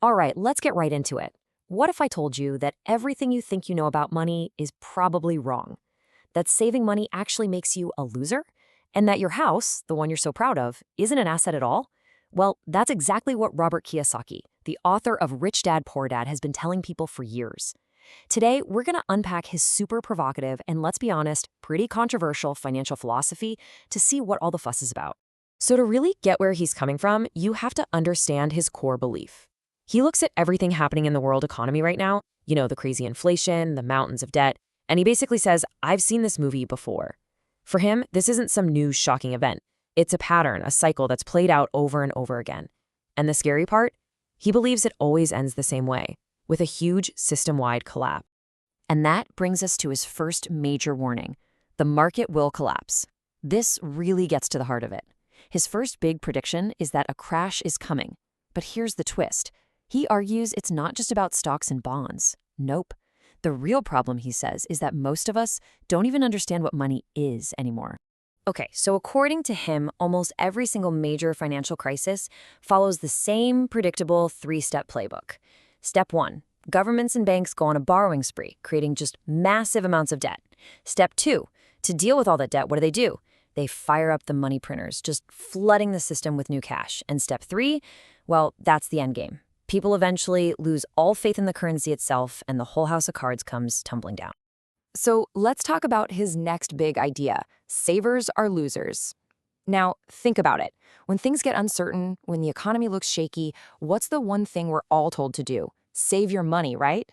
All right, let's get right into it. What if I told you that everything you think you know about money is probably wrong? That saving money actually makes you a loser? And that your house, the one you're so proud of, isn't an asset at all? Well, that's exactly what Robert Kiyosaki, the author of Rich Dad, Poor Dad, has been telling people for years. Today, we're going to unpack his super provocative and, let's be honest, pretty controversial financial philosophy to see what all the fuss is about. So to really get where he's coming from, you have to understand his core belief. He looks at everything happening in the world economy right now, the crazy inflation, the mountains of debt, and he basically says, I've seen this movie before. For him, this isn't some new shocking event. It's a pattern, a cycle that's played out over and over again. And the scary part? He believes it always ends the same way, with a huge system-wide collapse. And that brings us to his first major warning. The market will collapse. This really gets to the heart of it. His first big prediction is that a crash is coming. But here's the twist. He argues it's not just about stocks and bonds. Nope. The real problem, he says, is that most of us don't even understand what money is anymore. Okay, so according to him, almost every single major financial crisis follows the same predictable three-step playbook. Step 1, governments and banks go on a borrowing spree, creating just massive amounts of debt. Step 2, to deal with all that debt, what do? They fire up the money printers, just flooding the system with new cash. And step 3, well, that's the end game. People eventually lose all faith in the currency itself, and the whole house of cards comes tumbling down. So let's talk about his next big idea. Savers are losers. Now, think about it. When things get uncertain, when the economy looks shaky, what's the one thing we're all told to do? Save your money, right?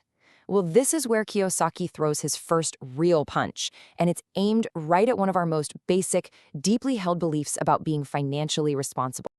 Well, this is where Kiyosaki throws his first real punch, and it's aimed right at one of our most basic, deeply held beliefs about being financially responsible.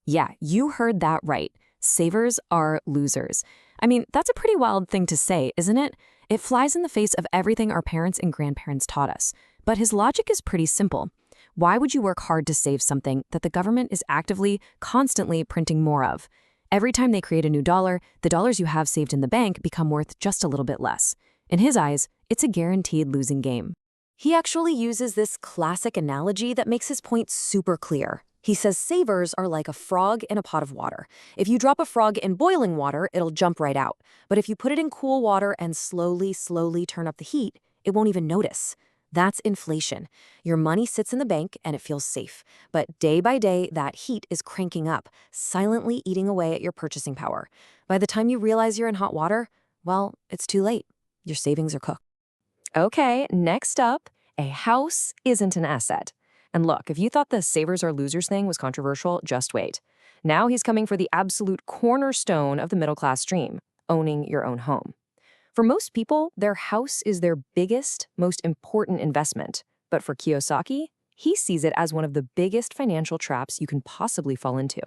Yeah, you heard that right. Savers are losers. I mean, that's a pretty wild thing to say, isn't it? It flies in the face of everything our parents and grandparents taught us. But his logic is pretty simple. Why would you work hard to save something that the government is actively, constantly printing more of? Every time they create a new dollar, the dollars you have saved in the bank become worth just a little bit less. In his eyes, it's a guaranteed losing game. He actually uses this classic analogy that makes his point super clear. He says savers are like a frog in a pot of water. If you drop a frog in boiling water, it'll jump right out. But if you put it in cool water and slowly turn up the heat, it won't even notice. That's inflation. Your money sits in the bank and it feels safe. But day by day, that heat is cranking up, silently eating away at your purchasing power. By the time you realize you're in hot water, well, it's too late. Your savings are cooked. Okay, next up, a house isn't an asset. And look, if you thought the savers are losers thing was controversial, just wait. Now he's coming for the absolute cornerstone of the middle-class dream, owning your own home. For most people, their house is their biggest, most important investment. But for Kiyosaki, he sees it as one of the biggest financial traps you can possibly fall into.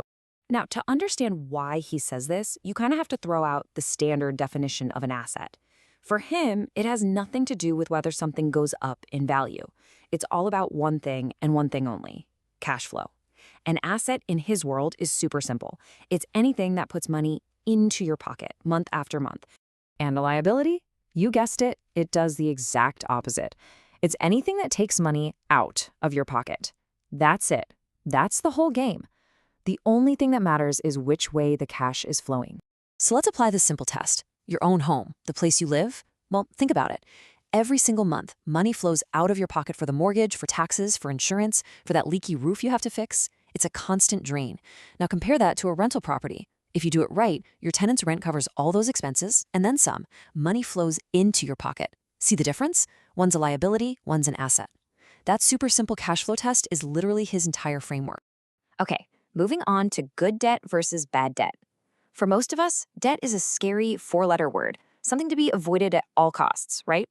Now, to understand why he says this, you kind of have to throw out the standard definition of an asset. For him, it has nothing to do with whether something goes up in value. It's all about one thing and one thing only: cash flow. An asset in his world is super simple. It's anything that puts money into your pocket month after month. And a liability? You guessed it, it does the exact opposite. It's anything that takes money out of your pocket. That's it. That's the whole game. The only thing that matters is which way the cash is flowing. So let's apply this simple test. Your own home, the place you live? Well, think about it. Every single month, money flows out of your pocket for the mortgage, for taxes, for insurance, for that leaky roof you have to fix. It's a constant drain. Now compare that to a rental property. If you do it right, your tenant's rent covers all those expenses and then some. Money flows into your pocket. See the difference? One's a liability, one's an asset. That super simple cash flow test is literally his entire framework. Okay, moving on to good debt versus bad debt. For most of us, debt is a scary four-letter word, something to be avoided at all costs, right?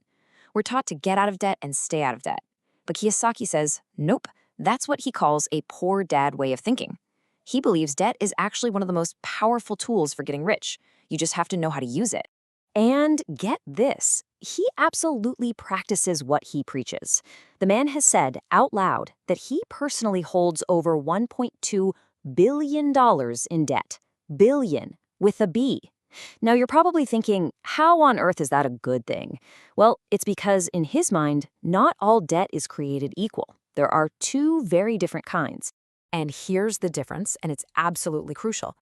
We're taught to get out of debt and stay out of debt. But Kiyosaki says, nope, that's what he calls a poor dad way of thinking. He believes debt is actually one of the most powerful tools for getting rich. You just have to know how to use it. And get this, he absolutely practices what he preaches. The man has said out loud that he personally holds over $1.2 billion in debt. Billion, with a B. Now, you're probably thinking, how on earth is that a good thing? Well, it's because in his mind, not all debt is created equal. There are two very different kinds. And here's the difference, and it's absolutely crucial.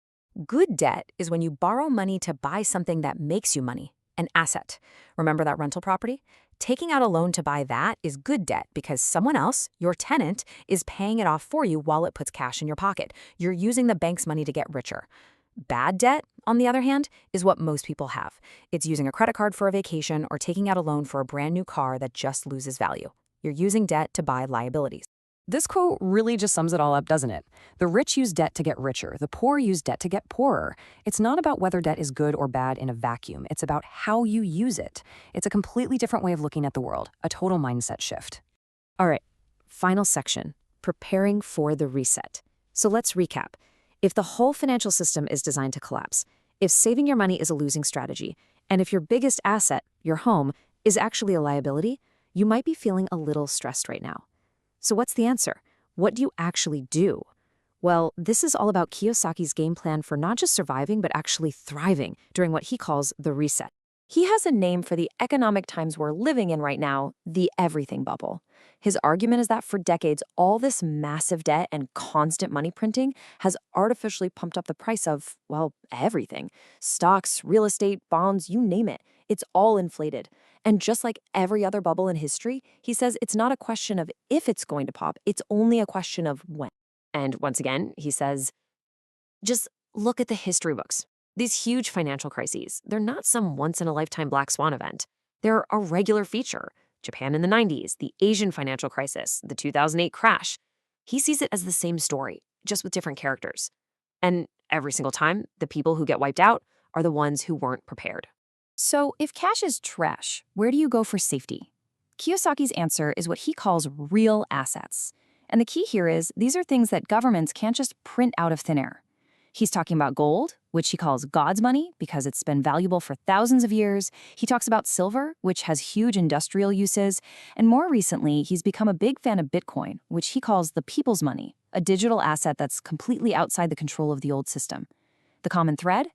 Good debt is when you borrow money to buy something that makes you money, an asset. Remember that rental property? Taking out a loan to buy that is good debt because someone else, your tenant, is paying it off for you while it puts cash in your pocket. You're using the bank's money to get richer. Bad debt, on the other hand, is what most people have. It's using a credit card for a vacation or taking out a loan for a brand new car that just loses value. You're using debt to buy liabilities. This quote really just sums it all up, doesn't it? The rich use debt to get richer. The poor use debt to get poorer. It's not about whether debt is good or bad in a vacuum. It's about how you use it. It's a completely different way of looking at the world, a total mindset shift. All right, final section, preparing for the reset. So let's recap. If the whole financial system is designed to collapse, if saving your money is a losing strategy, and if your biggest asset, your home, is actually a liability, you might be feeling a little stressed right now. So what's the answer? What do you actually do? Well, this is all about Kiyosaki's game plan for not just surviving, but actually thriving during what he calls the reset. He has a name for the economic times we're living in right now, the everything bubble. His argument is that for decades, all this massive debt and constant money printing has artificially pumped up the price of, well, everything. Stocks, real estate, bonds, you name it. It's all inflated. And just like every other bubble in history, he says it's not a question of if it's going to pop, it's only a question of when. And once again, he says, just look at the history books. These huge financial crises, they're not some once-in-a-lifetime black swan event. They're a regular feature. Japan in the 90s, the Asian financial crisis, the 2008 crash. He sees it as the same story, just with different characters. And every single time, the people who get wiped out are the ones who weren't prepared. So if cash is trash, where do you go for safety? Kiyosaki's answer is what he calls real assets. And the key here is these are things that governments can't just print out of thin air. He's talking about gold, which he calls God's money because it's been valuable for thousands of years. He talks about silver, which has huge industrial uses. And more recently, he's become a big fan of Bitcoin, which he calls the people's money, a digital asset that's completely outside the control of the old system. The common thread?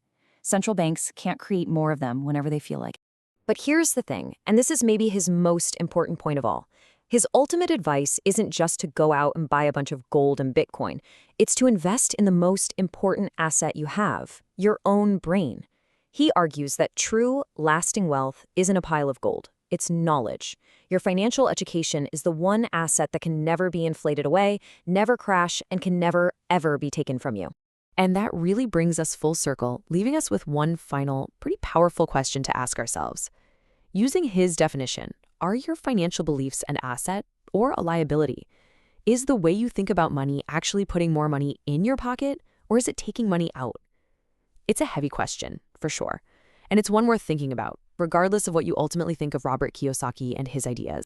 Central banks can't create more of them whenever they feel like it. But here's the thing, and this is maybe his most important point of all. His ultimate advice isn't just to go out and buy a bunch of gold and Bitcoin. It's to invest in the most important asset you have, your own brain. He argues that true, lasting wealth isn't a pile of gold. It's knowledge. Your financial education is the one asset that can never be inflated away, never crash, and can never, ever be taken from you. And that really brings us full circle, leaving us with one final, pretty powerful question to ask ourselves. Using his definition, are your financial beliefs an asset or a liability? Is the way you think about money actually putting more money in your pocket, or is it taking money out? It's a heavy question, for sure. And it's one worth thinking about, regardless of what you ultimately think of Robert Kiyosaki and his ideas.